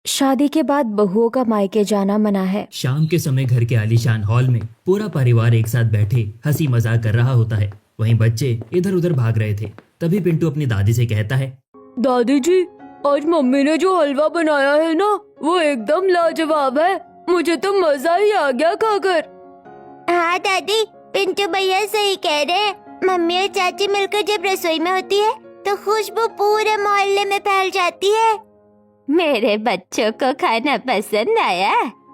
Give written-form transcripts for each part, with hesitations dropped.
शादी के बाद बहुओं का मायके जाना मना है। शाम के समय घर के आलीशान हॉल में पूरा परिवार एक साथ बैठे हंसी मजाक कर रहा होता है। वहीं बच्चे इधर उधर भाग रहे थे। तभी पिंटू अपनी दादी से कहता है, दादी जी, आज मम्मी ने जो हलवा बनाया है ना, वो एकदम लाजवाब है। मुझे तो मजा ही आ गया खाकर। हाँ दादी, पिंटू भैया सही कह रहे हैं। मम्मी और चाची मिलकर जब रसोई में होती है तो खुशबू पूरे मोहल्ले में फैल जाती है। मेरे बच्चों को खाना पसंद आया,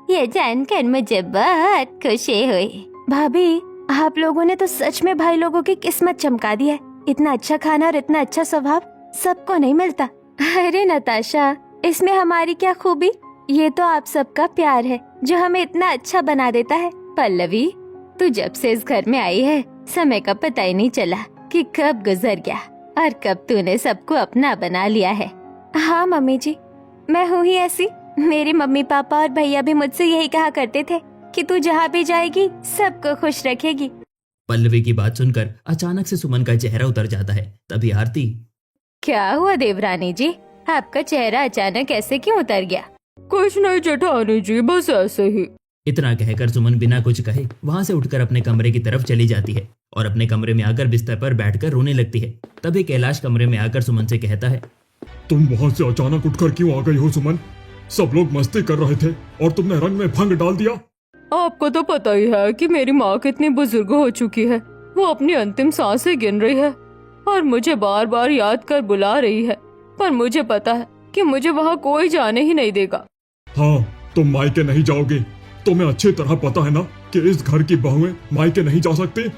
ये जानकर मुझे बहुत खुशी हुई। भाभी, आप लोगों ने तो सच में भाई लोगों की किस्मत चमका दी है। इतना अच्छा खाना और इतना अच्छा स्वभाव सबको नहीं मिलता। अरे नताशा, इसमें हमारी क्या खूबी? ये तो आप सबका प्यार है जो हमें इतना अच्छा बना देता है। पल्लवी, तू जब से इस घर में आई है, समय का पता ही नहीं चला कि कब गुजर गया और कब तूने सबको अपना बना लिया है। हाँ मम्मी जी, मैं हूँ ही ऐसी। मेरी मम्मी पापा और भैया भी मुझसे यही कहा करते थे कि तू जहाँ भी जाएगी सबको खुश रखेगी। पल्लवी की बात सुनकर अचानक से सुमन का चेहरा उतर जाता है। तभी आरती, क्या हुआ देवरानी जी, आपका चेहरा अचानक ऐसे क्यों उतर गया? कुछ नहीं जेठानी जी, बस ऐसे ही। इतना कहकर सुमन बिना कुछ कहे वहाँ से उठकर अपने कमरे की तरफ चली जाती है और अपने कमरे में आकर बिस्तर पर बैठकर रोने लगती है। तभी कैलाश कमरे में आकर सुमन से कहता है, तुम वहाँ से अचानक उठकर क्यों आ गई हो सुमन? सब लोग मस्ती कर रहे थे और तुमने रंग में भंग डाल दिया। आपको तो पता ही है कि मेरी माँ कितनी बुजुर्ग हो चुकी है। वो अपनी अंतिम सांसें गिन रही है और मुझे बार बार याद कर बुला रही है, पर मुझे पता है कि मुझे वहाँ कोई जाने ही नहीं देगा। हाँ, तुम मायके नहीं जाओगे। तुम्हें अच्छी तरह पता है ना कि इस घर की बहुएं मायके नहीं जा सकती।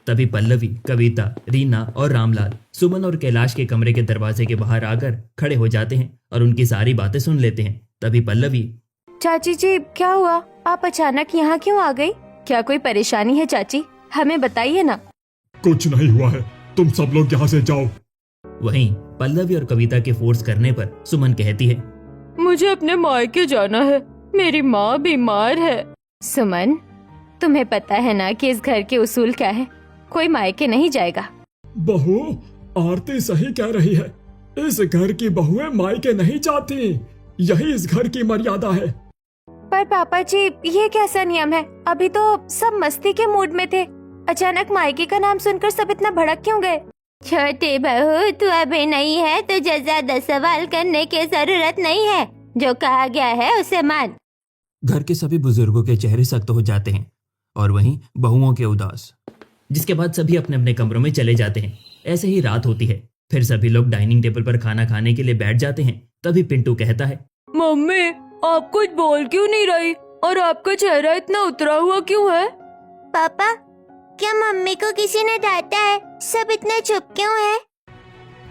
तभी पल्लवी, कविता, रीना और रामलाल सुमन और कैलाश के कमरे के दरवाजे के बाहर आकर खड़े हो जाते हैं और उनकी सारी बातें सुन लेते हैं। तभी पल्लवी, चाची जी, क्या हुआ? आप अचानक यहाँ क्यों आ गई? क्या कोई परेशानी है चाची? हमें बताइए ना। कुछ नहीं हुआ है, तुम सब लोग यहाँ से जाओ। वहीं पल्लवी और कविता के फोर्स करने पर सुमन कहती है, मुझे अपने मायके जाना है, मेरी माँ बीमार है। सुमन, तुम्हें पता है ना कि इस घर के उसूल क्या है? कोई मायके नहीं जाएगा। बहू, आरती सही कह रही है। इस घर की बहुएं मायके नहीं जाती, यही इस घर की मर्यादा है। पर पापा जी, ये कैसा नियम है? अभी तो सब मस्ती के मूड में थे, अचानक मायके का नाम सुनकर सब इतना भड़क क्यों गए? छोटी बहू, तू अभी नहीं है तो ज्यादा सवाल करने की जरूरत नहीं है। जो कहा गया है उसे मान। घर के सभी बुजुर्गों के चेहरे सख्त हो जाते हैं और वहीं बहुओं के उदास। जिसके बाद सभी अपने अपने कमरों में चले जाते हैं। ऐसे ही रात होती है। फिर सभी लोग डाइनिंग टेबल पर खाना खाने के लिए बैठ जाते हैं। तभी पिंटू कहता है, मम्मी, आप कुछ बोल क्यों नहीं रही और आपका चेहरा इतना उतरा हुआ क्यों है? पापा, क्या मम्मी को किसी ने डांटा है? सब इतना चुप क्यों है?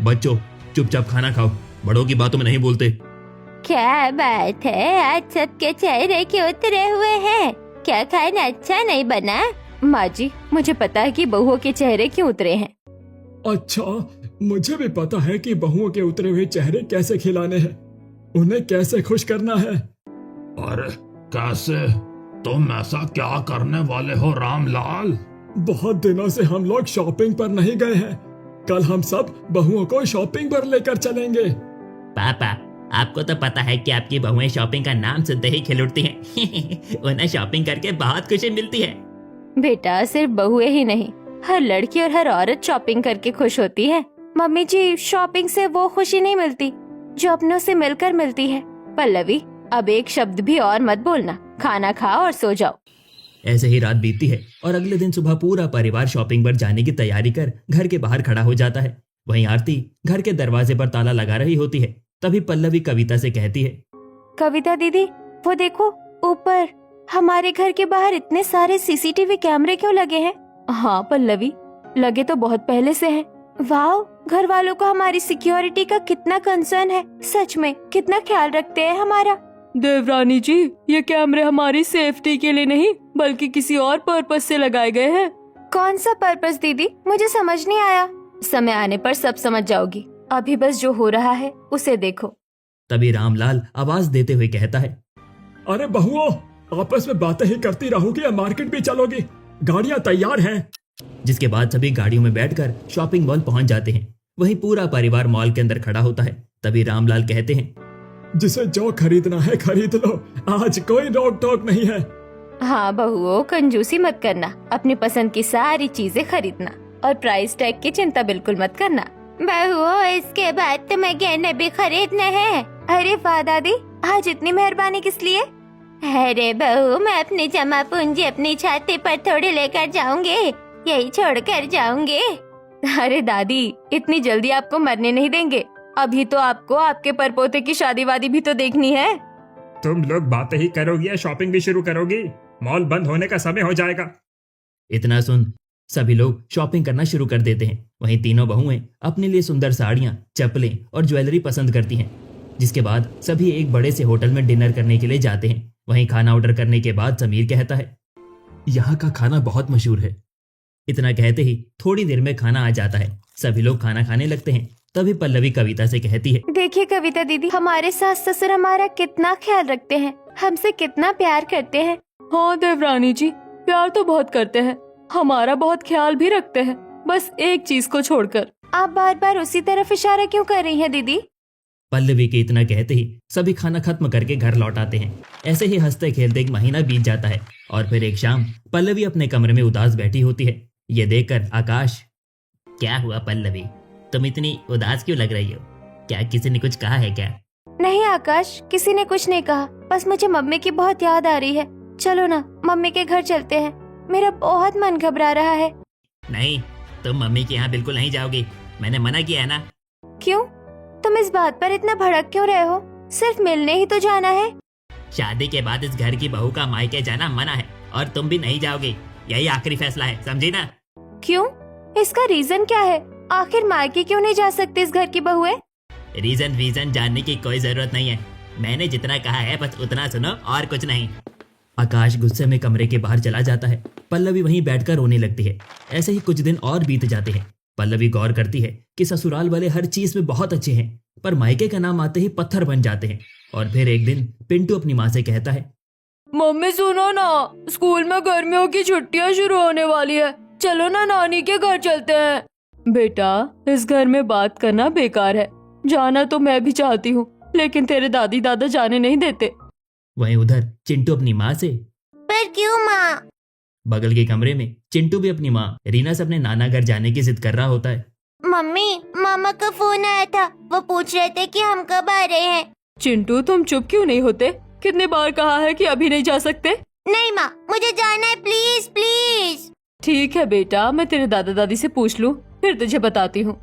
बच्चों, चुपचाप खाना खाओ, बड़ों की बातों में नहीं बोलते। क्या बात है, आज सबके चेहरे क्यों उतरे हुए हैं? क्या खाना अच्छा नहीं बना? माँ जी, मुझे पता है कि बहुओं के चेहरे क्यों उतरे हैं। अच्छा, मुझे भी पता है कि बहुओं के उतरे हुए चेहरे कैसे खिलाने हैं, उन्हें कैसे खुश करना है। अरे कैसे? तुम ऐसा क्या करने वाले हो रामलाल? बहुत दिनों से हम लोग शॉपिंग पर नहीं गए हैं। कल हम सब बहुओं को शॉपिंग पर लेकर चलेंगे। पापा, आपको तो पता है कि आपकी बहुएं शॉपिंग का नाम सुनते ही खिल उठती हैं। उन्हें शॉपिंग करके बहुत खुशी मिलती है। बेटा, सिर्फ बहुएं ही नहीं, हर लड़की और हर औरत शॉपिंग करके खुश होती है। मम्मी जी, शॉपिंग से वो खुशी नहीं मिलती जो अपनों से मिलकर मिलती है। पल्लवी, अब एक शब्द भी और मत बोलना, खाना खाओ और सो जाओ। ऐसे ही रात बीतती है और अगले दिन सुबह पूरा परिवार शॉपिंग पर जाने की तैयारी कर घर के बाहर खड़ा हो जाता है। वहीं आरती घर के दरवाजे पर ताला लगा रही होती है। तभी पल्लवी कविता से कहती है, कविता दीदी, वो देखो ऊपर, हमारे घर के बाहर इतने सारे सीसीटीवी कैमरे क्यों लगे हैं? हाँ पल्लवी, लगे तो बहुत पहले से हैं। वाह, घर वालों को हमारी सिक्योरिटी का कितना कंसर्न है। सच में कितना ख्याल रखते हैं हमारा। देवरानी जी, ये कैमरे हमारी सेफ्टी के लिए नहीं बल्कि किसी और पर्पस से लगाए गए हैं। कौन सा पर्पस दीदी? मुझे समझ नहीं आया। समय आने पर सब समझ जाओगी, अभी बस जो हो रहा है उसे देखो। तभी रामलाल आवाज देते हुए कहता है, अरे बहुओं, आपस में बातें ही करती रहोगी या मार्केट भी चलोगी? गाड़ियां तैयार हैं। जिसके बाद सभी गाड़ियों में बैठकर शॉपिंग मॉल पहुंच जाते हैं। वहीं पूरा परिवार मॉल के अंदर खड़ा होता है। तभी रामलाल कहते हैं, जिसे जो खरीदना है खरीद लो, आज कोई रोक टोक नहीं है। हाँ बहुओं, कंजूसी मत करना, अपनी पसंद की सारी चीजें खरीदना और प्राइस टैग की चिंता बिल्कुल मत करना। बहुओं, इसके बाद तुम्हें गहने भी खरीदने हैं। अरे वाह दादी, आज इतनी मेहरबानी किस लिए? अरे बहू, मैं अपनी जमा पूंजी अपनी छाती पर थोड़ी लेकर जाऊंगी, यही छोड़ कर जाऊंगी। अरे दादी, इतनी जल्दी आपको मरने नहीं देंगे। अभी तो आपको आपके परपोते की शादी वादी भी तो देखनी है। तुम लोग बातें ही करोगी या शॉपिंग भी शुरू करोगी? मॉल बंद होने का समय हो जाएगा। इतना सुन सभी लोग शॉपिंग करना शुरू कर देते हैं। वहीं तीनों बहुएं अपने लिए सुंदर साड़ियां, चप्पलें और ज्वेलरी पसंद करती हैं। जिसके बाद सभी एक बड़े से होटल में डिनर करने के लिए जाते हैं। वहीं खाना ऑर्डर करने के बाद समीर कहता है, यहाँ का खाना बहुत मशहूर है। इतना कहते ही थोड़ी देर में खाना आ जाता है। सभी लोग खाना खाने लगते हैं। तभी पल्लवी कविता से कहती है, देखिए कविता दीदी, हमारे सास ससुर हमारा कितना ख्याल रखते हैं, हमसे कितना प्यार करते हैं। हाँ देवरानी जी, प्यार तो बहुत करते हैं, हमारा बहुत ख्याल भी रखते हैं, बस एक चीज को छोड़कर। आप बार बार उसी तरफ इशारा क्यों कर रही हैं दीदी? पल्लवी के इतना कहते ही सभी खाना खत्म करके घर लौट आते हैं। ऐसे ही हंसते खेलते एक महीना बीत जाता है और फिर एक शाम पल्लवी अपने कमरे में उदास बैठी होती है। ये देखकर आकाश, क्या हुआ पल्लवी, तुम इतनी उदास क्यों लग रही हो? क्या किसी ने कुछ कहा है क्या? नहीं आकाश, किसी ने कुछ नहीं कहा, बस मुझे मम्मी की बहुत याद आ रही है। चलो ना मम्मी के घर चलते हैं, मेरा बहुत मन घबरा रहा है। नहीं, तुम मम्मी के यहाँ बिल्कुल नहीं जाओगी, मैंने मना किया है ना। क्यों? तुम इस बात पर इतना भड़क क्यों रहे हो? सिर्फ मिलने ही तो जाना है। शादी के बाद इस घर की बहू का मायके जाना मना है और तुम भी नहीं जाओगी, यही आखिरी फैसला है, समझी ना? क्यों? इसका रीजन क्या है? आखिर मायके क्यों नहीं जा सकती इस घर की बहुएं? रीजन जानने की कोई जरूरत नहीं है, मैंने जितना कहा है बस उतना सुनो और कुछ नहीं। आकाश गुस्से में कमरे के बाहर चला जाता है। पल्लवी वहीं बैठकर रोने लगती है। ऐसे ही कुछ दिन और बीत जाते हैं। पल्लवी गौर करती है कि ससुराल वाले हर चीज में बहुत अच्छे हैं, पर मायके का नाम आते ही पत्थर बन जाते हैं। और फिर एक दिन पिंटू अपनी माँ से कहता है, मम्मी सुनो ना, स्कूल में गर्मियों की छुट्टियां शुरू होने वाली है, चलो ना नानी के घर चलते हैं। बेटा, इस घर में बात करना बेकार है, जाना तो मैं भी चाहती हूँ, लेकिन तेरे दादी दादा जाने नहीं देते। वहीं उधर चिंटू अपनी माँ से, पर क्यों माँ? बगल के कमरे में चिंटू भी अपनी माँ रीना से अपने नाना घर जाने की जिद कर रहा होता है। मम्मी, मामा का फोन आया था, वो पूछ रहे थे कि हम कब आ रहे हैं। चिंटू, तुम चुप क्यों नहीं होते? कितने बार कहा है कि अभी नहीं जा सकते? नहीं माँ, मुझे जाना है, प्लीज प्लीज। ठीक है बेटा, मैं तेरे दादा दादी से पूछ लूँ, फिर तुझे बताती हूँ।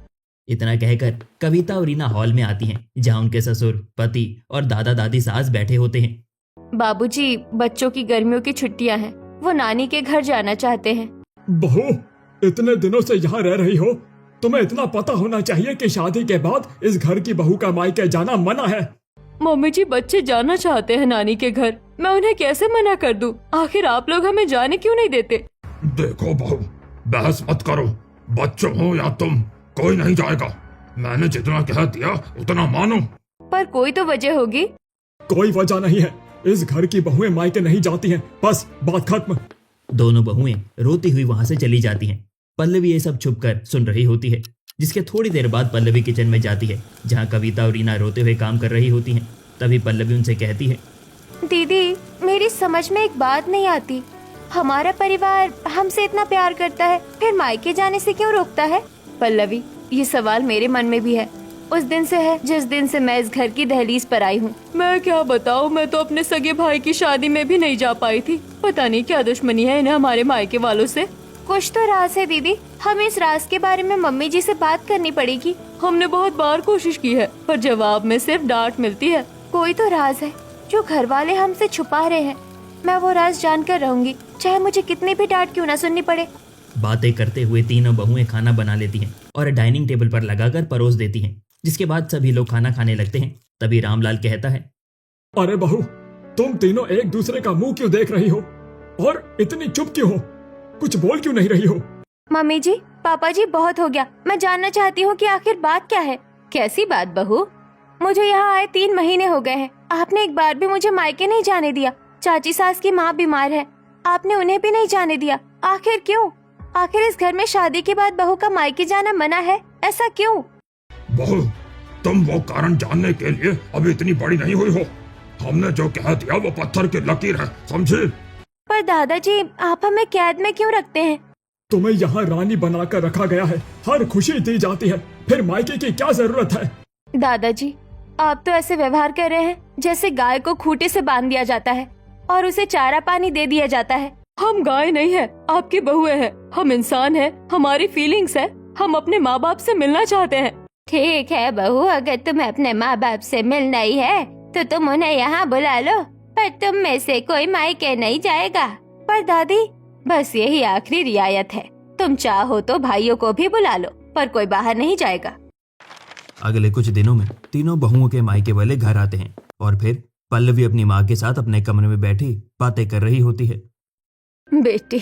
इतना कहकर कविता और रीना हॉल में आती हैं, जहाँ उनके ससुर, पति और दादा दादी सास बैठे होते हैं। बाबूजी, बच्चों की गर्मियों की छुट्टियां हैं, वो नानी के घर जाना चाहते हैं। बहू, इतने दिनों से यहाँ रह रही हो, तुम्हें इतना पता होना चाहिए कि शादी के बाद इस घर की बहू का मायके जाना मना है। मम्मी जी, बच्चे जाना चाहते हैं नानी के घर, मैं उन्हें कैसे मना कर दूं? आखिर आप लोग हमें जाने क्यों नहीं देते? देखो बहू, बहस मत करो, बच्चों हो या तुम, कोई नहीं जाएगा। मैंने जितना कह दिया उतना मानो। पर कोई तो वजह होगी। कोई वजह नहीं है, इस घर की बहुएं मायके नहीं जाती हैं, बस बात खत्म। दोनों बहुएं रोती हुई वहां से चली जाती हैं। पल्लवी ये सब छुप कर सुन रही होती है। जिसके थोड़ी देर बाद पल्लवी किचन में जाती है, जहाँ कविता और रीना रोते हुए काम कर रही होती हैं। तभी पल्लवी उनसे कहती है, दीदी, मेरी समझ में एक बात नहीं आती, हमारा परिवार हमसे इतना प्यार करता है, फिर मायके जाने से क्यों रोकता है? पल्लवी, ये सवाल मेरे मन में भी है, उस दिन से है जिस दिन से मैं इस घर की दहलीज पर आई हूँ। मैं क्या बताऊँ, मैं तो अपने सगे भाई की शादी में भी नहीं जा पाई थी। पता नहीं क्या दुश्मनी है इन्हें हमारे मायके वालों से। कुछ तो राज है दीदी, हमें इस राज के बारे में मम्मी जी से बात करनी पड़ेगी। हमने बहुत बार कोशिश की है, पर जवाब में सिर्फ डांट मिलती है। कोई तो राज है जो घर वाले हमसे छुपा रहे हैं। मैं वो राज जानकर रहूंगी, चाहे मुझे कितनी भी डांट क्यों ना सुननी पड़े। बातें करते हुए तीनों बहुएं खाना बना लेती हैं और डाइनिंग टेबल पर लगाकर परोस देती हैं। जिसके बाद सभी लोग खाना खाने लगते हैं। तभी रामलाल कहता है, अरे बहू, तुम तीनों एक दूसरे का मुंह क्यों देख रही हो और इतनी चुप क्यों हो? कुछ बोल क्यों नहीं रही हो? मम्मी जी, पापा जी, बहुत हो गया। मैं जानना चाहती हूँ कि आखिर बात क्या है। कैसी बात बहू? मुझे यहाँ आए 3 महीने हो गए हैं, आपने एक बार भी मुझे मायके नहीं जाने दिया। चाची सास की माँ बीमार है, आपने उन्हें भी नहीं जाने दिया। आखिर क्यों? आखिर इस घर में शादी के बाद बहू का मायके जाना मना है, ऐसा क्यों? बहू, तुम वो कारण जानने के लिए अभी इतनी बड़ी नहीं हुई हो। हमने जो कह दिया वो पत्थर की लकीर है, समझे? पर दादाजी आप हमें कैद में क्यों रखते हैं? तुम्हें यहाँ रानी बनाकर रखा गया है, हर खुशी दी जाती है, फिर मायके की क्या जरूरत है? दादाजी आप तो ऐसे व्यवहार कर रहे हैं जैसे गाय को खूंटे से बांध दिया जाता है और उसे चारा पानी दे दिया जाता है। हम गाय नहीं है, आपकी बहुएं हैं। हम इंसान हैं, हमारी फीलिंग्स है। हम अपने माँ बाप से मिलना चाहते हैं। ठीक है बहू, अगर तुम्हें अपने माँ बाप से मिलना ही है तो तुम उन्हें यहाँ बुला लो, पर तुम में से कोई मायके नहीं जाएगा। पर दादी बस यही आखिरी रियायत है, तुम चाहो तो भाइयों को भी बुला लो, पर कोई बाहर नहीं जाएगा। अगले कुछ दिनों में तीनों बहुओं के मायके वाले घर आते हैं और फिर पल्लवी अपनी माँ के साथ अपने कमरे में बैठी बातें कर रही होती है। बेटी,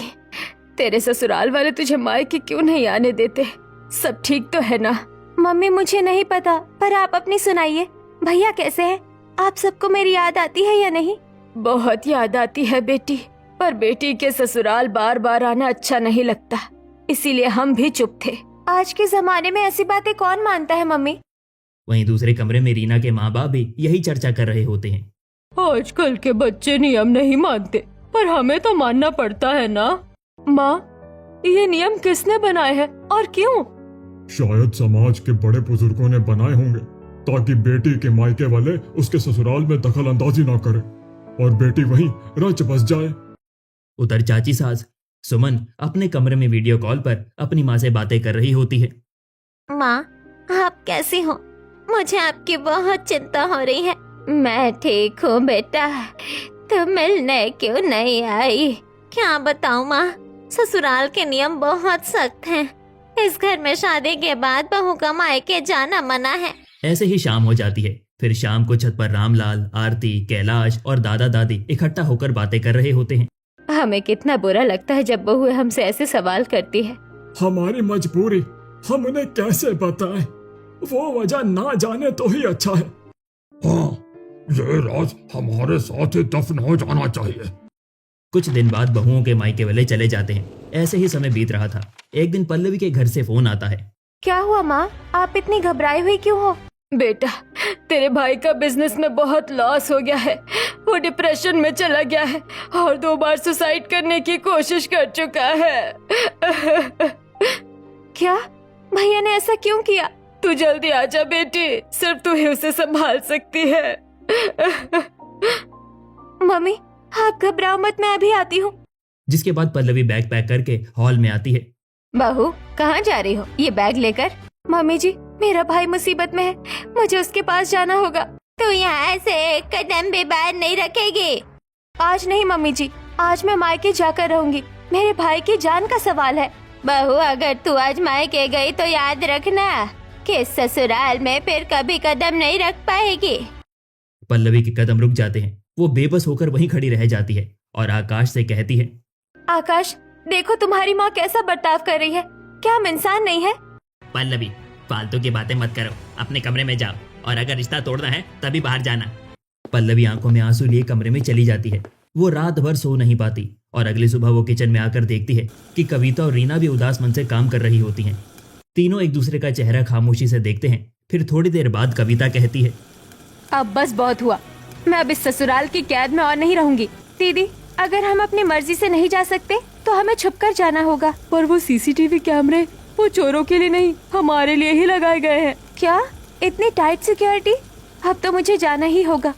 तेरे ससुराल वाले तुझे मायके क्यों नहीं आने देते? सब ठीक तो है ना? मम्मी मुझे नहीं पता, पर आप अपनी सुनाइए। भैया कैसे हैं? आप सबको मेरी याद आती है या नहीं? बहुत याद आती है बेटी, पर बेटी के ससुराल बार बार आना अच्छा नहीं लगता, इसीलिए हम भी चुप थे। आज के जमाने में ऐसी बातें कौन मानता है मम्मी? वहीं दूसरे कमरे में रीना के माँ बाप भी यही चर्चा कर रहे होते हैं। आजकल के बच्चे नियम नहीं मानते, पर हमें तो मानना पड़ता है ना। माँ, ये नियम किसने बनाए हैं और क्यों? शायद समाज के बड़े बुजुर्गों ने बनाए होंगे ताकि बेटी के मायके वाले उसके ससुराल में दखल अंदाजी ना करे और बेटी वहीं रच बस जाए। उधर चाची सास सुमन अपने कमरे में वीडियो कॉल पर अपनी माँ से बातें कर रही होती है। माँ, आप कैसी हो? मुझे आपकी बहुत चिंता हो रही है। मैं ठीक हूँ बेटा, तुम मिलने क्यों नहीं आई? क्या बताऊँ माँ, ससुराल के नियम बहुत सख्त हैं। इस घर में शादी के बाद बहू का मायके जाना मना है। ऐसे ही शाम हो जाती है। फिर शाम को छत पर रामलाल, आरती, कैलाश और दादा दादी इकट्ठा होकर बातें कर रहे होते हैं। हमें कितना बुरा लगता है जब बहू हमसे ऐसे सवाल करती है। हमारी मजबूरी हम उन्हें कैसे बताएं? वो वजह ना जाने तो ही अच्छा है। हाँ, ये राज हमारे साथ ही दफन हो जाना चाहिए। कुछ दिन बाद बहुओं के मायके वाले चले जाते हैं। ऐसे ही समय बीत रहा था। एक दिन पल्लवी के घर से फोन आता है। क्या हुआ माँ, आप इतनी घबराई हुई क्यों हो? बेटा, तेरे भाई का बिजनेस में बहुत लॉस हो गया है। वो डिप्रेशन में चला गया है और 2 बार सुसाइड करने की कोशिश कर चुका है। क्या? भैया ने ऐसा क्यों किया? तू जल्दी आजा बेटी, सिर्फ तू ही उसे संभाल सकती है। मम्मी आप घबराओ मत, मैं अभी आती हूँ। जिसके बाद पल्लवी बैग पैक करके हॉल में आती है। बहू कहाँ जा रही हो ये बैग लेकर? मम्मी जी मेरा भाई मुसीबत में है, मुझे उसके पास जाना होगा। तू यहाँ से एक कदम भी बाहर नहीं रखेगी? आज नहीं मम्मी जी, आज मैं मायके जाकर रहूंगी। मेरे भाई की जान का सवाल है। बहू, अगर तू आज मायके गई तो याद रखना कि इस ससुराल में फिर कभी कदम नहीं रख पाएगी। पल्लवी के कदम रुक जाते हैं। वो बेबस होकर वहीं खड़ी रह जाती है और आकाश से कहती है, आकाश देखो तुम्हारी माँ कैसा बर्ताव कर रही है, क्या हम इंसान नहीं है? पल्लवी फालतू की बातें मत करो, अपने कमरे में जाओ और अगर रिश्ता तोड़ना है तभी बाहर जाना। पल्लवी आंखों में आंसू लिए कमरे में चली जाती है। वो रात भर सो नहीं पाती और अगली सुबह वो किचन में आकर देखती है कि कविता और रीना भी उदास मन से काम कर रही होती हैं। तीनों एक दूसरे का चेहरा खामोशी से देखते हैं। फिर थोड़ी देर बाद कविता कहती है, अब बस बहुत हुआ, मैं अब इस ससुराल की कैद में और नहीं रहूंगी। दीदी अगर हम अपनी मर्जी से नहीं जा सकते तो हमें छुपकर जाना होगा। पर वो सीसीटीवी कैमरे वो चोरों के लिए नहीं, हमारे लिए ही लगाए गए हैं। क्या इतनी टाइट सिक्योरिटी? अब तो मुझे जाना ही होगा।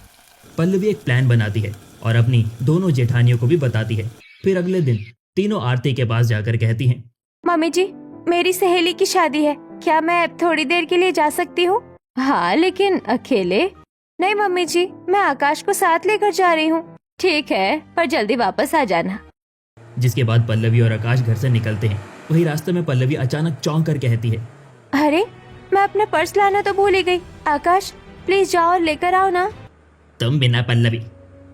पल्लवी एक प्लान बनाती है और अपनी दोनों जेठानियों को भी बताती है। फिर अगले दिन तीनों आरती के पास जाकर कहती हैं, मम्मी जी मेरी सहेली की शादी है, क्या मैं थोड़ी देर के लिए जा सकती हूँ? हाँ लेकिन अकेले? नहीं मम्मी जी, मैं आकाश को साथ लेकर जा रही हूँ। ठीक है, पर जल्दी वापस आ जाना। जिसके बाद पल्लवी और आकाश घर से निकलते हैं। वही रास्ते में पल्लवी अचानक चौंक कर कहती है, अरे मैं अपना पर्स लाना तो भूल ही गई। आकाश प्लीज जाओ और लेकर आओ ना। तुम बिना पल्लवी?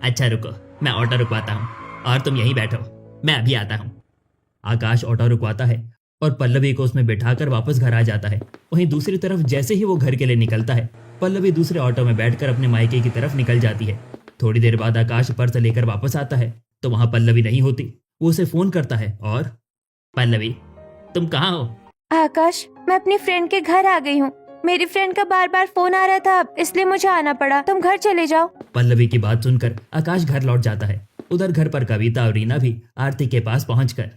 अच्छा रुको, मैं ऑटो रुकवाता हूँ और तुम यहीं बैठो, मैं अभी आता हूँ। आकाश ऑटो रुकवाता है और पल्लवी को उसमें बिठाकर वापस घर आ जाता है। वहीं दूसरी तरफ जैसे ही वो घर के लिए निकलता है, पल्लवी दूसरे ऑटो में बैठकर अपने मायके की तरफ निकल जाती है। थोड़ी देर बाद आकाश पर्स लेकर वापस आता है तो वहां पल्लवी नहीं होती। वो उसे फोन करता है और, पल्लवी तुम कहाँ हो? आकाश मैं अपनी फ्रेंड के घर आ गई हूँ, मेरी फ्रेंड का बार बार फोन आ रहा था, इसलिए मुझे आना पड़ा। तुम घर चले जाओ। पल्लवी की बात सुनकर आकाश घर लौट जाता है। उधर घर पर कविता और रीना भी आरती के पास पहुंचकर,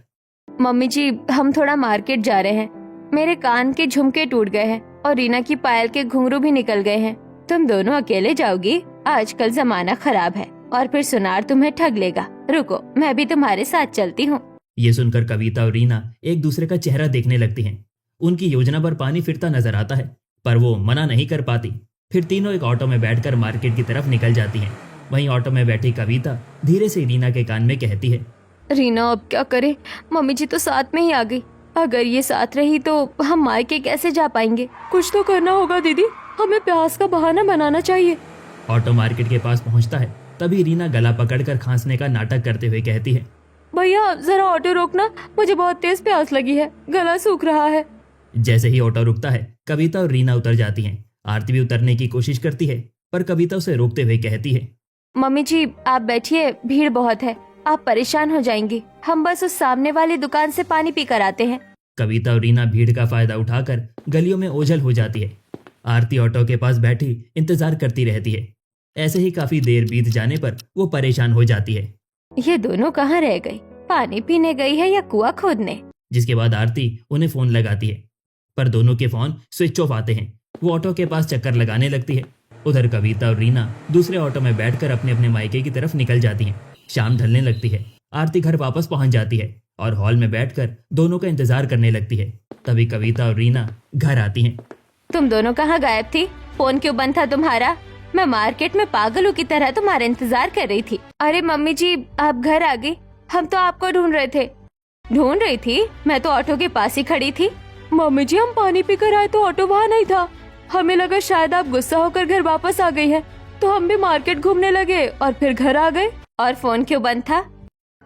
मम्मी जी, हम थोड़ा मार्केट जा रहे हैं। मेरे कान के झुमके टूट गए हैं और रीना की पायल के घुंघरू भी निकल गए हैं। तुम दोनों अकेले जाओगी? आजकल जमाना खराब है और फिर सुनार तुम्हें ठग लेगा। रुको, मैं भी तुम्हारे साथ चलती हूँ। ये सुनकर कविता और रीना एक दूसरे का चेहरा देखने लगती हैं। उनकी योजना पर पानी फिरता नजर आता है, पर वो मना नहीं कर पाती। फिर तीनों एक ऑटो में बैठकर मार्केट की तरफ निकल जाती हैं। वहीं ऑटो में बैठी कविता धीरे से रीना के कान में कहती है, रीना, अब क्या करे? मम्मी जी तो साथ में ही आ गई। अगर ये साथ रही तो हम मायके कैसे जा पाएंगे? कुछ तो करना होगा दीदी, हमें प्यास का बहाना बनाना चाहिए। ऑटो मार्केट के पास पहुंचता है। तभी रीना गला पकड़कर खांसने का नाटक करते हुए कहती है, भैया जरा ऑटो रोकना, मुझे बहुत तेज प्यास लगी है, गला सूख रहा है। जैसे ही ऑटो रुकता है कविता और रीना उतर जाती हैं। आरती भी उतरने की कोशिश करती है, पर कविता उसे रोकते हुए कहती है, मम्मी जी आप बैठिए, भीड़ बहुत है, आप परेशान हो जाएंगी। हम बस उस सामने वाली दुकान से पानी पी कर आते हैं। कविता और रीना भीड़ का फायदा उठाकर गलियों में ओझल हो जाती है। आरती ऑटो के पास बैठी इंतजार करती रहती है। ऐसे ही काफी देर बीत जाने पर वो परेशान हो जाती है। ये दोनों कहाँ रह गई? पानी पीने गई है या कुआं खोदने? जिसके बाद आरती उन्हें फोन लगाती है, पर दोनों के फोन स्विच ऑफ आते हैं। वो ऑटो के पास चक्कर लगाने लगती है। उधर कविता और रीना दूसरे ऑटो में बैठकर अपने अपने मायके की तरफ निकल जाती हैं। शाम ढलने लगती है। आरती घर वापस पहुंच जाती है और हॉल में बैठकर दोनों का इंतजार करने लगती है। तभी कविता और रीना घर आती हैं। तुम दोनों कहाँ गायब थी? फोन क्यों बंद था तुम्हारा? मैं मार्केट में पागलों की तरह तुम्हारा इंतजार कर रही थी। अरे मम्मी जी, आप घर आ गई। हम तो आपको ढूंढ रहे थे। ढूंढ रही थी? मैं तो ऑटो के पास ही खड़ी थी। मम्मी जी, हम पानी पीकर आए तो ऑटो वहाँ नहीं था। हमें लगा शायद आप गुस्सा होकर घर वापस आ गई हैं, तो हम भी मार्केट घूमने लगे और फिर घर आ गए। और फोन क्यों बंद था?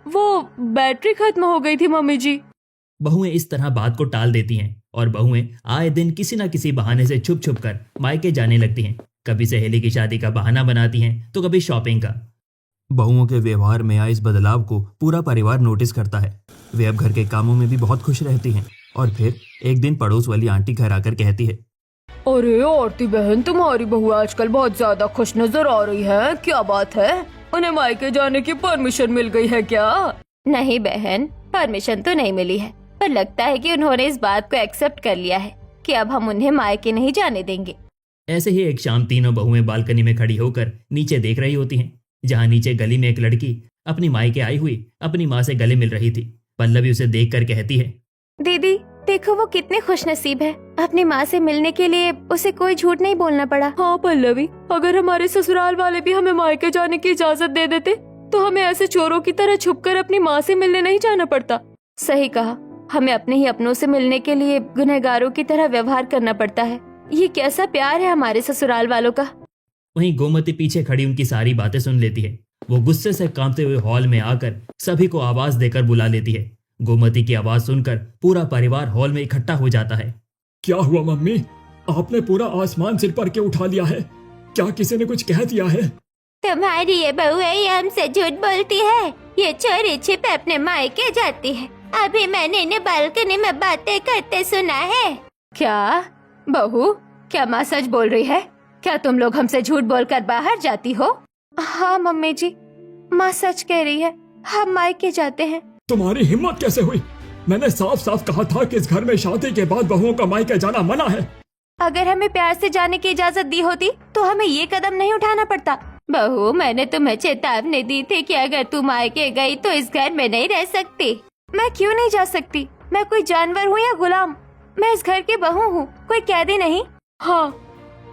वो बैटरी खत्म हो गई थी मम्मी जी। बहुएं इस तरह बात को टाल देती हैं और बहुएं आए दिन किसी न किसी बहाने से छुप छुप कर मायके जाने लगती हैं। कभी सहेली की शादी का बहाना बनाती हैं तो कभी शॉपिंग का। बहुओं के व्यवहार में आए इस बदलाव को पूरा परिवार नोटिस करता है। वे अब घर के कामों में भी बहुत खुश रहती हैं। और फिर एक दिन पड़ोस वाली आंटी घर आकर कहती है, अरे आरती बहन, तुम्हारी बहू आजकल बहुत ज्यादा खुश नजर आ रही है, क्या बात है? उन्हें मायके जाने की परमिशन मिल गई है क्या? नहीं बहन, परमिशन तो नहीं मिली है, पर लगता है कि उन्होंने इस बात को एक्सेप्ट कर लिया है कि अब हम उन्हें मायके नहीं जाने देंगे। ऐसे ही एक शाम तीनों बहुएं बालकनी में खड़ी होकर नीचे देख रही होती हैं, जहां नीचे गली में एक लड़की अपनी मायके आई हुई अपनी माँ से गले मिल रही थी। पल्लवी उसे देखकर कहती है, दीदी देखो वो कितने खुश नसीब है, अपनी माँ से मिलने के लिए उसे कोई झूठ नहीं बोलना पड़ा। हाँ पल्लवी, अगर हमारे ससुराल वाले भी हमें मायके जाने की इजाजत दे देते तो हमें ऐसे चोरों की तरह छुपकर अपनी माँ से मिलने नहीं जाना पड़ता। सही कहा, हमें अपने ही अपनों से मिलने के लिए गुनहगारों की तरह व्यवहार करना पड़ता है। ये कैसा प्यार है हमारे ससुराल वालों का। वहीं गोमती पीछे खड़ी उनकी सारी बातें सुन लेती है। वो गुस्से से कांपते हुए हॉल में आकर सभी को आवाज देकर बुला लेती है। गोमती की आवाज सुनकर पूरा परिवार हॉल में इकट्ठा हो जाता है। क्या हुआ मम्मी? आपने पूरा आसमान सिर पर के उठा लिया है। क्या किसी ने कुछ कह दिया है? तुम्हारी ये बहू है, ये हमसे झूठ बोलती है। ये चोरी छिप अपने मायके जाती है। अभी मैंने इन्हें बालकनी में बातें करते सुना है। क्या बहू, क्या माँ सच बोल रही है? क्या तुम लोग हमसे झूठ बोलकर बाहर जाती हो? हाँ मम्मी जी, माँ सच कह रही है, हम मायके जाते हैं। तुम्हारी हिम्मत कैसे हुई? मैंने साफ साफ कहा था कि इस घर में शादी के बाद बहुओं का मायके जाना मना है। अगर हमें प्यार से जाने की इजाजत दी होती तो हमें ये कदम नहीं उठाना पड़ता। बहू, मैंने तुम्हें चेतावनी दी थी कि अगर तुम मायके गई तो इस घर में नहीं रह सकती। मैं क्यों नहीं जा सकती? मैं कोई जानवर हूँ या गुलाम? मैं इस घर की बहू हूँ, कोई कैदी नहीं। हाँ,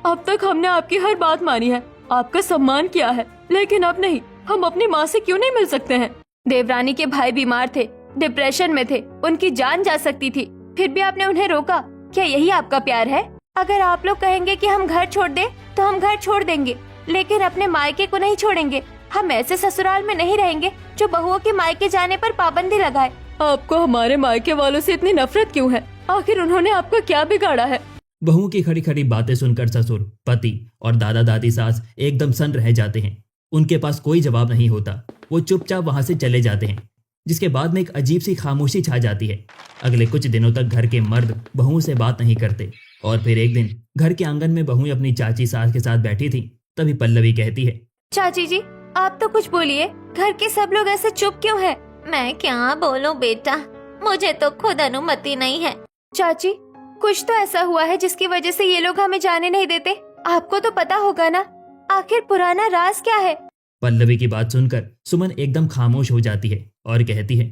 अब तक हमने आपकी हर बात मानी है, आपका सम्मान किया है, लेकिन अब नहीं। हम अपनी माँ से क्यों नहीं मिल सकते हैं? देवरानी के भाई बीमार थे, डिप्रेशन में थे, उनकी जान जा सकती थी, फिर भी आपने उन्हें रोका। क्या यही आपका प्यार है? अगर आप लोग कहेंगे कि हम घर छोड़ दें तो हम घर छोड़ देंगे, लेकिन अपने मायके को नहीं छोड़ेंगे। हम ऐसे ससुराल में नहीं रहेंगे जो बहुओं के मायके जाने पर पाबंदी लगाए। आपको हमारे मायके वालों से इतनी नफरत क्यों है? आखिर उन्होंने आपका क्या बिगाड़ा है? बहुओं की खड़ी खड़ी बातें सुनकर ससुर, पति और दादा दादी सास एकदम सन्न रह जाते हैं। उनके पास कोई जवाब नहीं होता। वो चुपचाप वहां से चले जाते हैं, जिसके बाद में एक अजीब सी खामोशी छा जाती है। अगले कुछ दिनों तक घर के मर्द बहुओं से बात नहीं करते। और फिर एक दिन घर के आंगन में बहुएं अपनी चाची सास के साथ बैठी थी। तभी पल्लवी कहती है, चाची जी आप तो कुछ बोलिए, घर के सब लोग ऐसे चुप क्यों हैं? मैं क्या बोलूं बेटा, मुझे तो खुद अनुमति नहीं है। चाची कुछ तो ऐसा हुआ है जिसकी वजह से ये लोग हमें जाने नहीं देते। आपको तो पता होगा ना, आखिर पुराना राज क्या है? पल्लवी की बात सुनकर सुमन एकदम खामोश हो जाती है और कहती है,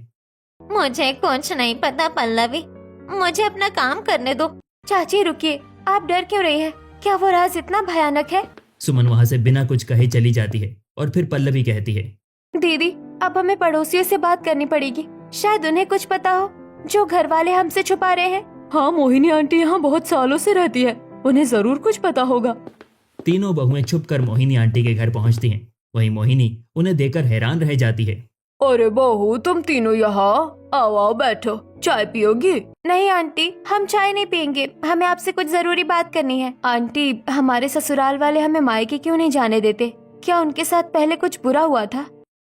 मुझे कुछ नहीं पता पल्लवी, मुझे अपना काम करने दो। चाची रुकिए, आप डर क्यों रही हैं? क्या वो राज इतना भयानक है? सुमन वहां से बिना कुछ कहे चली जाती है और फिर पल्लवी कहती है, दीदी अब हमें पड़ोसियों से बात करनी पड़ेगी, शायद उन्हें कुछ पता हो जो घर वाले हमसे छुपा रहे हैं। हाँ, मोहिनी आंटी यहाँ बहुत सालों से रहती है, उन्हें जरूर कुछ पता होगा। तीनों बहुएं छुपकर मोहिनी आंटी के घर पहुंचती हैं। वहीं मोहिनी उन्हें देखकर हैरान रह जाती है। अरे बहू, तुम तीनों यहाँ आओ आओ बैठो, चाय पियोगी? नहीं आंटी, हम चाय नहीं पियेंगे, हमें आपसे कुछ जरूरी बात करनी है। आंटी हमारे ससुराल वाले हमें मायके क्यों नहीं जाने देते? क्या उनके साथ पहले कुछ बुरा हुआ था?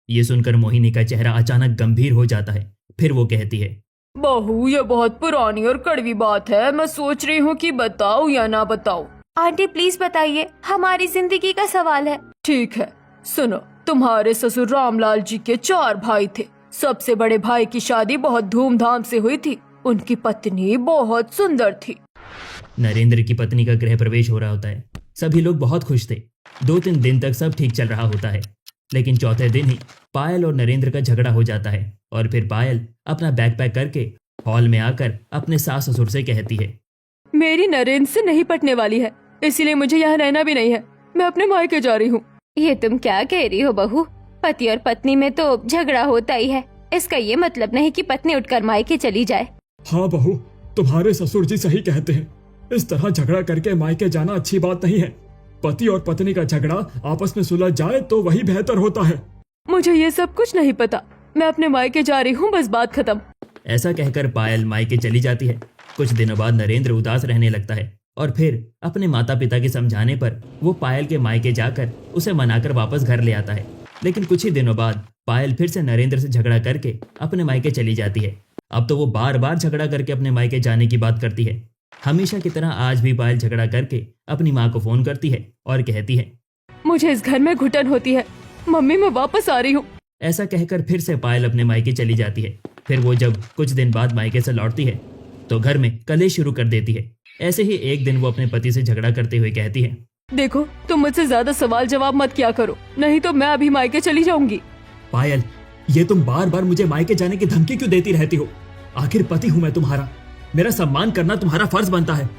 ये सुनकर मोहिनी का चेहरा अचानक गंभीर हो जाता है। फिर वो कहती है, बहू ये बहुत पुरानी और कड़वी बात है, मैं सोच रही हूँ कि बताऊँ या ना बताऊँ। आंटी प्लीज बताइए, हमारी जिंदगी का सवाल है। ठीक है, सुनो, तुम्हारे ससुर रामलाल जी के 4 भाई थे। सबसे बड़े भाई की शादी बहुत धूमधाम से हुई थी, उनकी पत्नी बहुत सुंदर थी। नरेंद्र की पत्नी का गृह प्रवेश हो रहा होता है। सभी लोग बहुत खुश थे। 2-3 दिन तक सब ठीक चल रहा होता है, लेकिन चौथे दिन ही पायल और नरेंद्र का झगड़ा हो जाता है। और फिर पायल अपना बैग पैक करके हॉल में आकर अपने सास ससुर से कहती है, मेरी नरेंद्र से नहीं पटने वाली है, इसीलिए मुझे यहाँ रहना भी नहीं है, मैं अपने मायके जा रही हूँ। ये तुम क्या कह रही हो बहू? पति और पत्नी में तो झगड़ा होता ही है, इसका ये मतलब नहीं कि पत्नी उठकर मायके चली जाए। हाँ बहू, तुम्हारे ससुर जी सही कहते हैं, इस तरह झगड़ा करके मायके जाना अच्छी बात नहीं है। पति और पत्नी का झगड़ा आपस में सुलझ जाए तो वही बेहतर होता है। मुझे ये सब कुछ नहीं पता, मैं अपने मायके जा रही हूँ, बस बात खत्म। ऐसा कहकर पायल मायके चली जाती है। कुछ दिनों बाद नरेंद्र उदास रहने लगता है और फिर अपने माता पिता के समझाने पर वो पायल के मायके जाकर उसे मनाकर वापस घर ले आता है। लेकिन कुछ ही दिनों बाद पायल फिर से नरेंद्र से झगड़ा करके अपने मायके चली जाती है। अब तो वो बार बार झगड़ा करके अपने मायके जाने की बात करती है। हमेशा की तरह आज भी पायल झगड़ा करके अपनी माँ को फोन करती है और कहती है, मुझे इस घर में घुटन होती है, मम्मी मैं वापस आ रही हूँ। ऐसा कहकर फिर से पायल अपने मायके चली जाती है। फिर वो जब कुछ दिन बाद मायके से लौटती है तो घर में कलेश शुरू कर देती है। ऐसे ही एक दिन वो अपने पति से झगड़ा करते हुए कहती है, देखो तुम मुझसे ज्यादा सवाल जवाब मत किया करो, नहीं तो मैं अभी मायके चली जाऊंगी। पायल, ये तुम बार बार मुझे मायके जाने की धमकी क्यों देती रहती हो? आखिर पति हूँ मैं तुम्हारा, मेरा सम्मान करना तुम्हारा फर्ज बनता है।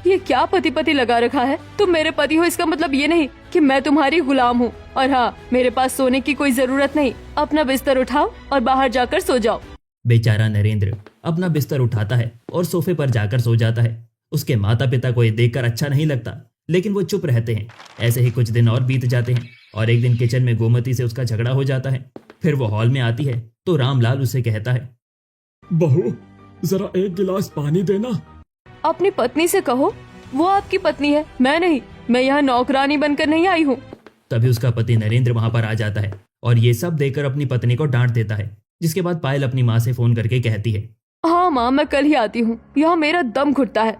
ये क्या पति पति लगा रखा है? तुम मेरे पति हो इसका मतलब ये नहीं कि मैं तुम्हारी गुलाम हूँ। और हाँ, मेरे पास सोने की कोई जरूरत नहीं, अपना बिस्तर उठाओ और बाहर जाकर सो जाओ। बेचारा नरेंद्र अपना बिस्तर उठाता है और सोफे पर जाकर सो जाता है। उसके माता पिता को ये देखकर अच्छा नहीं लगता, लेकिन वो चुप रहते हैं। ऐसे ही कुछ दिन और बीत जाते हैं और एक दिन किचन में गोमती से उसका झगड़ा हो जाता है। फिर वो हॉल में आती है तो रामलाल उसे कहता है, बहू जरा एक गिलास पानी देना। अपनी पत्नी से कहो, वो आपकी पत्नी है, मैं नहीं। मैं यहाँ नौकरानी बनकर नहीं आई हूँ। तभी उसका पति नरेंद्र वहां पर आ जाता है और ये सब देखकर अपनी पत्नी को डांट देता है। जिसके बाद पायल अपनी माँ से फोन करके कहती है, हाँ माँ, मैं कल ही आती हूँ, यहाँ मेरा दम घुटता है।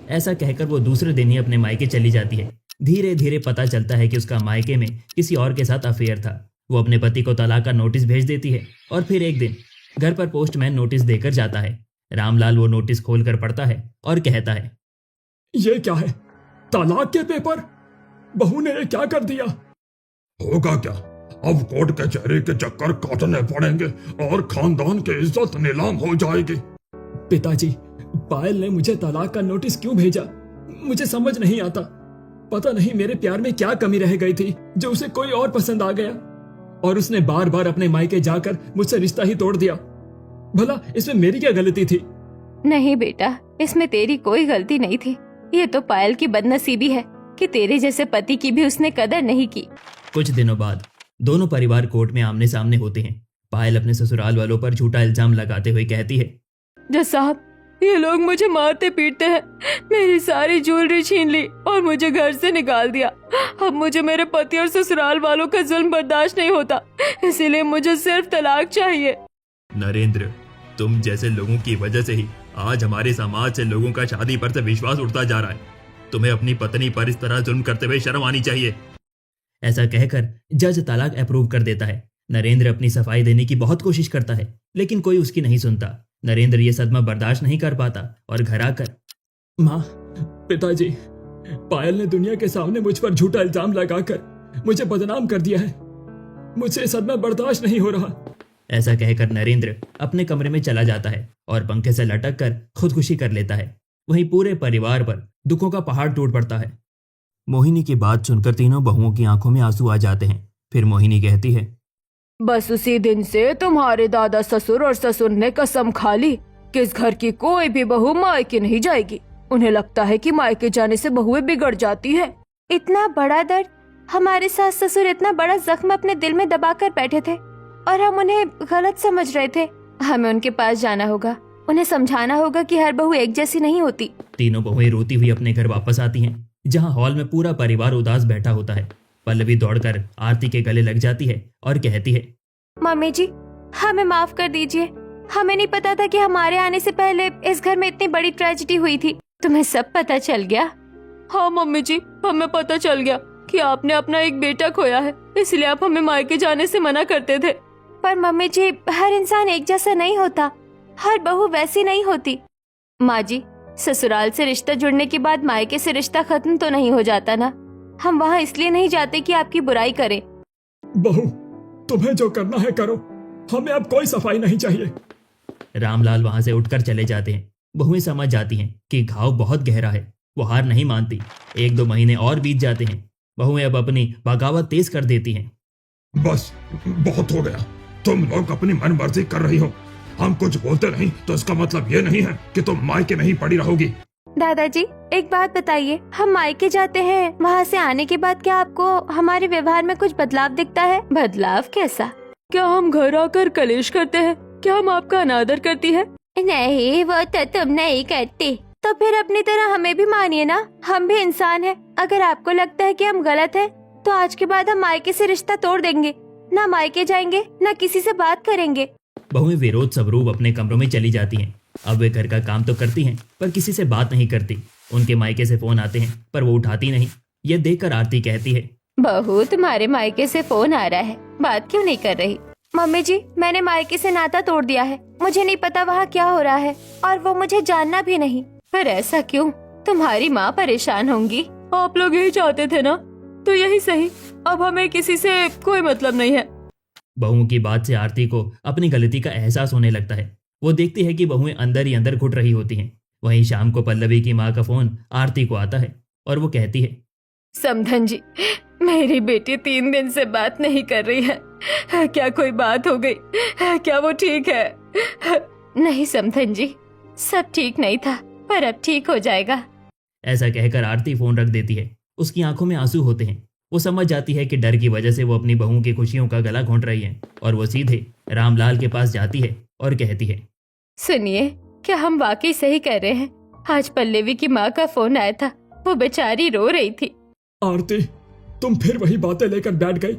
ऐसा कहकर वो दूसरे दिन ही अपने मायके चली जाती है। धीरे धीरे पता चलता है कि उसका मायके में किसी और के साथ अफेयर था। वो अपने पति को तलाक का नोटिस भेज देती है और फिर एक दिन घर पर पोस्टमैन नोटिस देकर जाता है। रामलाल वो नोटिस खोलकर पढ़ता है और कहता है, ये क्या है? तलाक के पेपर? बहू ने ये क्या कर दिया? होगा क्या, अब कोर्ट कचहरी के चक्कर काटने पड़ेंगे और खानदान की इज्जत नीलाम हो जाएगी। पिताजी, पायल ने मुझे तलाक का नोटिस क्यों भेजा? मुझे समझ नहीं आता। पता नहीं मेरे प्यार में क्या कमी रह गई थी जो उसे कोई और पसंद आ गया और उसने बार बार अपने मायके जाकर मुझसे रिश्ता ही तोड़ दिया। भला इसमें मेरी क्या गलती थी? नहीं बेटा, इसमें तेरी कोई गलती नहीं थी। ये तो पायल की बदनसीबी है कि तेरे जैसे पति की भी उसने कदर नहीं की। कुछ दिनों बाद दोनों परिवार कोर्ट में आमने सामने होते हैं। पायल अपने ससुराल वालों पर झूठा इल्जाम लगाते हुए कहती है, जज साहब, ये लोग मुझे मारते पीटते हैं, मेरी सारी ज्वेलरी छीन ली और मुझे घर से निकाल दिया। अब मुझे मेरे पति और ससुराल वालों का जुल्म बर्दाश्त नहीं होता, इसीलिए मुझे सिर्फ तलाक चाहिए। नरेंद्र, तुम जैसे लोगों की वजह से ही आज हमारे समाज से लोगों का शादी पर से विश्वास उठता जा रहा है। तुम्हें अपनी पत्नी पर इस तरह जुल्म करते हुए शर्म आनी चाहिए। ऐसा कहकर जज तलाक अप्रूव कर देता है। नरेंद्र अपनी सफाई देने की बहुत कोशिश करता है, लेकिन कोई उसकी नहीं सुनता। नरेंद्र ये सदमा बर्दाश्त नहीं कर पाता और घर आकर, माँ, पिताजी, पायल ने दुनिया के सामने मुझ पर झूठा इल्जाम लगाकर मुझे बदनाम कर दिया है। मुझे सदमा बर्दाश्त नहीं हो रहा। ऐसा कहकर नरेंद्र अपने कमरे में चला जाता है और पंखे से लटक कर खुदकुशी कर लेता है। वहीं पूरे परिवार पर दुखों का पहाड़ टूट पड़ता है। मोहिनी की बात सुनकर तीनों बहुओं की आंखों में आंसू आ जाते हैं। फिर मोहिनी कहती है, बस उसी दिन से तुम्हारे दादा ससुर और ससुर ने कसम खा ली कि इस घर की कोई भी बहू मायके नहीं जाएगी। उन्हें लगता है कि मायके जाने से बहुएं बिगड़ जाती है। इतना बड़ा दर्द, हमारे सास ससुर इतना बड़ा जख्म अपने दिल में दबाकर बैठे थे और हम उन्हें गलत समझ रहे थे। हमें उनके पास जाना होगा, उन्हें समझाना होगा कि हर बहू एक जैसी नहीं होती। तीनों बहुएं रोती हुई अपने घर वापस आती हैं, जहां हॉल में पूरा परिवार उदास बैठा होता है। पल्लवी दौड़कर आरती के गले लग जाती है और कहती है, मम्मी जी, हमें माफ कर दीजिए। हमें नहीं पता था कि हमारे आने से पहले इस घर में इतनी बड़ी ट्रेजेडी हुई थी। तुम्हें सब पता चल गया? हाँ मम्मी जी, हमें पता चल गया कि आपने अपना एक बेटा खोया है, इसलिए आप हमें मायके जाने से मना करते थे। पर मम्मी जी, हर इंसान एक जैसा नहीं होता, हर बहू वैसी नहीं होती। माँ जी, ससुराल से रिश्ता जुड़ने के बाद मायके से रिश्ता खत्म तो नहीं हो जाता ना। हम वहाँ इसलिए नहीं जाते कि आपकी बुराई करें। बहू, तुम्हें जो करना है करो, हमें अब कोई सफाई नहीं चाहिए। रामलाल वहां से उठकर चले जाते हैं। बहुएं समझ जाती हैं कि घाव बहुत गहरा है। वो हार नहीं मानती। 1-2 महीने और बीत जाते हैं। बहुएं अब अपनी बगावत तेज कर देती हैं। बस बहुत हो गया। तुम लोग अपनी मन मर्जी कर रही हो। हम कुछ बोलते नहीं तो इसका मतलब ये नहीं है कि तुम मायके में ही पड़ी रहोगी। दादाजी, एक बात बताइए, हम मायके जाते हैं, वहाँ से आने के बाद क्या आपको हमारे व्यवहार में कुछ बदलाव दिखता है? बदलाव कैसा? क्या हम घर आकर कलेश करते हैं? क्या हम आपका अनादर करती है? नहीं, वो तो तुम नहीं करती। तो फिर अपनी तरह हमें भी मानिए ना, हम भी इंसान हैं। अगर आपको लगता है कि हम गलत हैं, तो आज के बाद हम मायके से रिश्ता तोड़ देंगे। ना मायके जाएंगे, ना किसी से बात करेंगे। बहुएं विरोध स्वरूप अपने कमरों में चली जाती हैं। अब वे घर का काम तो करती हैं, पर किसी से बात नहीं करती। उनके मायके से फोन आते हैं, पर वो उठाती नहीं। ये देखकर आरती कहती है, बहू, तुम्हारे मायके से फोन आ रहा है, बात क्यों नहीं कर रही? मम्मी जी, मैंने मायके से नाता तोड़ दिया है। मुझे नहीं पता वहाँ क्या हो रहा है और वो मुझे जानना भी नहीं। पर ऐसा क्यों? तुम्हारी माँ परेशान होंगी। आप लोग यही चाहते थे ना, तो यही सही। अब हमें किसी से कोई मतलब नहीं है। बहुओं की बात से आरती को अपनी गलती का एहसास होने लगता है। वो देखती है कि बहुएं अंदर ही अंदर घुट रही होती हैं। वहीं शाम को पल्लवी की माँ का फोन आरती को आता है और वो कहती है, समधन जी, मेरी बेटी 3 दिन से बात नहीं कर रही है। क्या कोई बात हो गई? क्या वो ठीक है? नहीं समधन जी, सब ठीक नहीं था, पर अब ठीक हो जाएगा। ऐसा कहकर आरती फोन रख देती है। उसकी आंखों में आंसू होते हैं। वो समझ जाती है कि डर की वजह से वो अपनी बहू की खुशियों का गला घोंट रही है और वो सीधे रामलाल के पास जाती है और कहती है, सुनिए, क्या हम वाकई सही कह रहे हैं? आज पल्लवी की माँ का फोन आया था, वो बेचारी रो रही थी। आरती, तुम फिर वही बातें लेकर बैठ गई।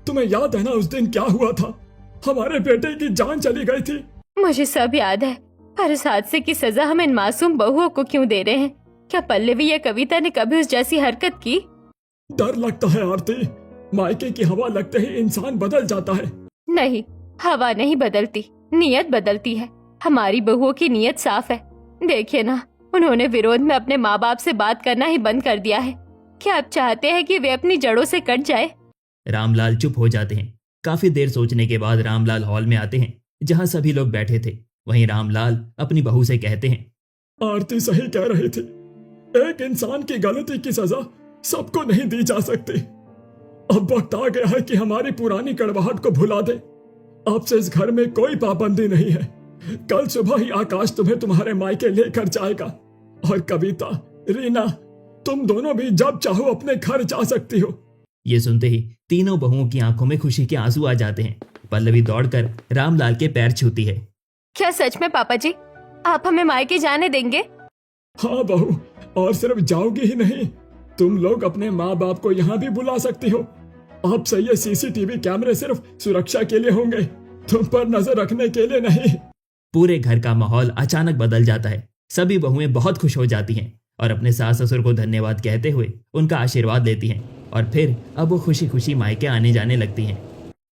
तुम्हें याद है ना उस दिन क्या हुआ था? हमारे बेटे की जान चली गई थी। मुझे सब याद है, पर उस हादसे की सजा हम इन मासूम बहुओं को क्यों दे रहे हैं? क्या पल्लवी या कविता ने कभी उस जैसी हरकत की? डर लगता है आरती। मायके की हवा लगते ही इंसान बदल जाता है। नहीं, हवा नहीं बदलती, नियत बदलती है। हमारी बहुओं की नियत साफ है। देखिए ना, उन्होंने विरोध में अपने माँ बाप से बात करना ही बंद कर दिया है। क्या आप चाहते हैं कि वे अपनी जड़ों से कट जाए? रामलाल चुप हो जाते हैं। काफी देर सोचने के बाद रामलाल हॉल में आते हैं, जहां सभी लोग बैठे थे। वहीं रामलाल अपनी बहू से कहते हैं, आरती सही कह रही थी। एक इंसान की गलती की सजा सबको नहीं दी जा सकती। अब वक्त आ गया है कि हमारी पुरानी कड़वाहट को भुला दे। अब से इस घर में कोई पाबंदी नहीं है। कल सुबह ही आकाश तुम्हें तुम्हारे मायके लेकर जाएगा और कविता, रीना, तुम दोनों भी जब चाहो अपने घर जा सकती हो। ये सुनते ही तीनों बहुओं की आंखों में खुशी के आंसू आ जाते हैं। पल्लवी दौड़कर रामलाल के पैर छूती है। क्या सच में पापा जी, आप हमें मायके जाने देंगे? हाँ बहू, और सिर्फ जाओगी ही नहीं, तुम लोग अपने माँ बाप को यहाँ भी बुला सकती हो। अब से ये सीसीटीवी कैमरे सिर्फ सुरक्षा के लिए होंगे, तुम पर नजर रखने के लिए नहीं। पूरे घर का माहौल अचानक बदल जाता है। सभी बहुएं बहुत खुश हो जाती हैं और अपने सास ससुर को धन्यवाद कहते हुए उनका आशीर्वाद लेती हैं और फिर अब वो खुशी खुशी मायके आने जाने लगती हैं।